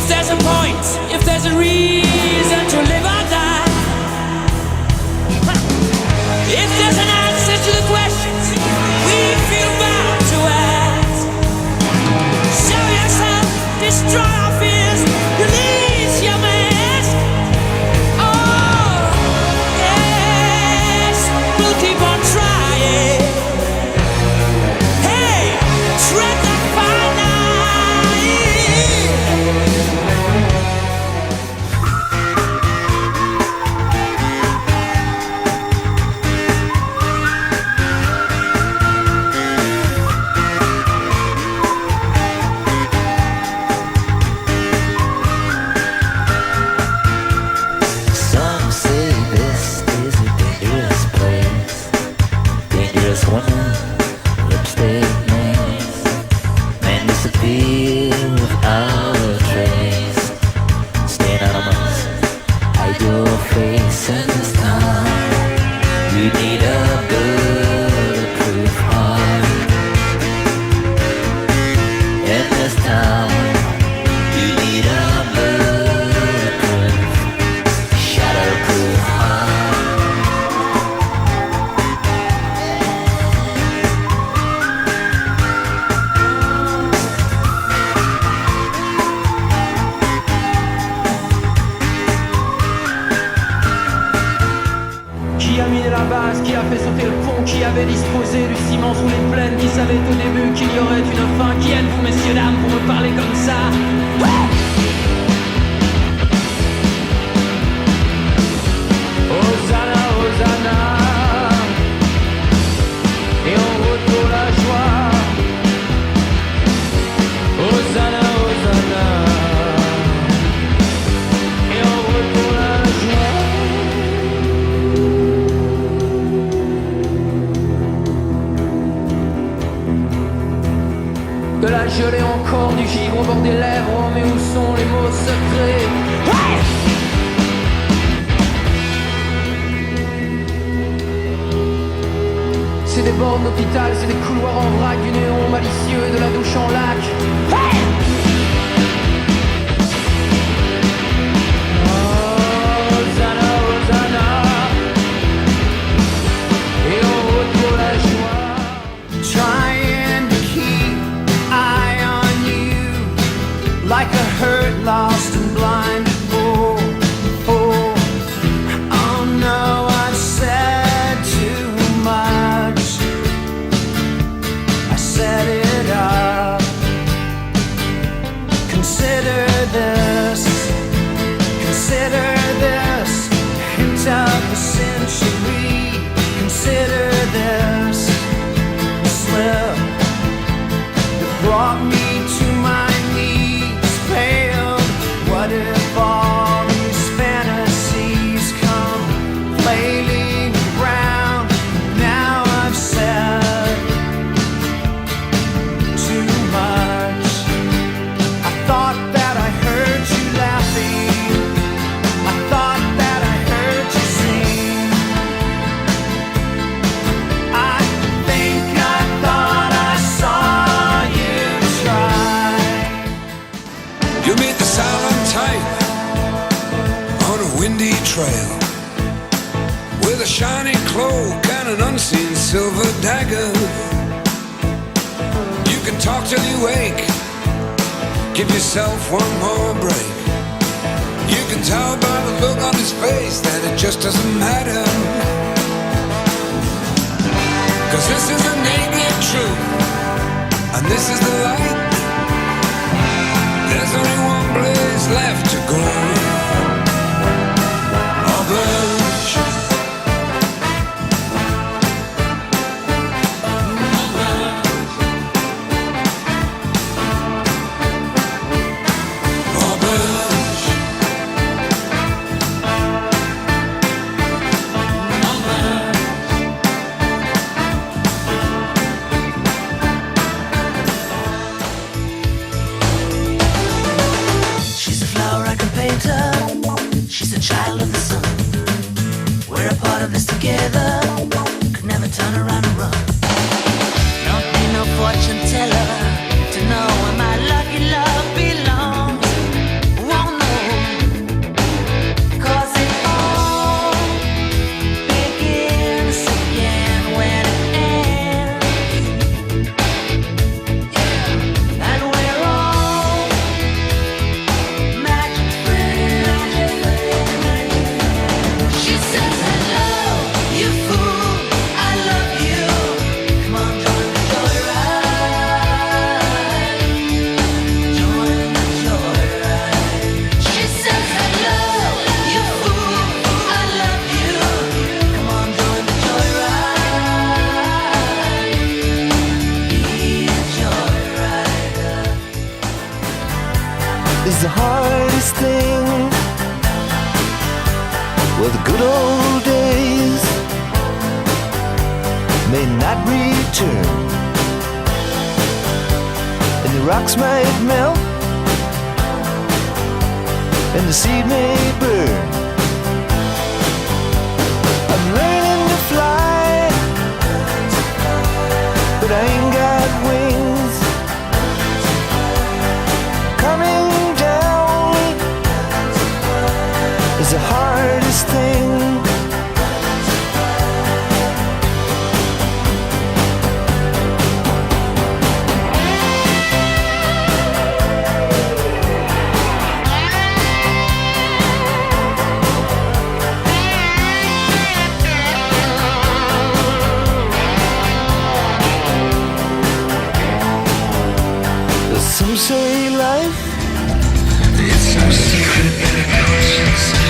there's a point, if there's a reason to live or die, if there's an answer to the questions we feel bound to ask, show yourself, destroy our fears, release your mask. Oh, yes, we'll keep on trying. Hey, tread the fine line. Some say this is a dangerous place. Dangerous women, lipstick names, men disappear without a trace. Stay anonymous, hide your face in this time. You need a bulletproof heart. In this town, you need a bulletproof, shatterproof heart. Qui a mis la base, qui a fait sauter le pont, qui avait disposé du ciment sous les plaines, qui savait au début qu'il y aurait une fin. Qui êtes-vous, messieurs, dames, pour me parler comme ça? Hosanna, Hosanna, et en route pour la joie. Hosanna, Hosanna, et en route pour la joie. De la gelée encore, du givre au bord des lèvres. Oh, mais où sont les mots secrets? Ouais! C'est des bornes d'hôpital, c'est des couloirs en vrac, du néon malicieux et de la douche en lac. Hey! Hosanna, Hosanna, et en route pour la joie. Trying to keep eye on you, like a hurt, lost and blind. Oh, oh, oh no, I've said too much. I set it up. Consider this, hint of the century. Consider this slip that brought me to my knees, paled. What if all these fantasies come flailing around? Now I've said too much. I thought that I heard you laughing. I thought that I heard you sing. I think I thought I saw you try. You meet the silent type on a windy trail with a shiny cloak and an unseen silver dagger. You can talk till you wake, give yourself one more break. You can tell by the look on his face that it just doesn't matter. 'Cause this is the naked truth, and this is the light. There's only one place left to go. Auberge. Auberge. She's a flower I can paint her. She's a child of the sun. We're a part of this together. Could never turn around and run. Don't need no fortune teller to know where my lucky love belongs. is the hardest thing. Well, the good old days may not return, and the rocks might melt, and the seed may burn. I'm learning to fly, but I ain't got wings. Coming down is the hardest thing. Some say life, It's our secret inner conscience.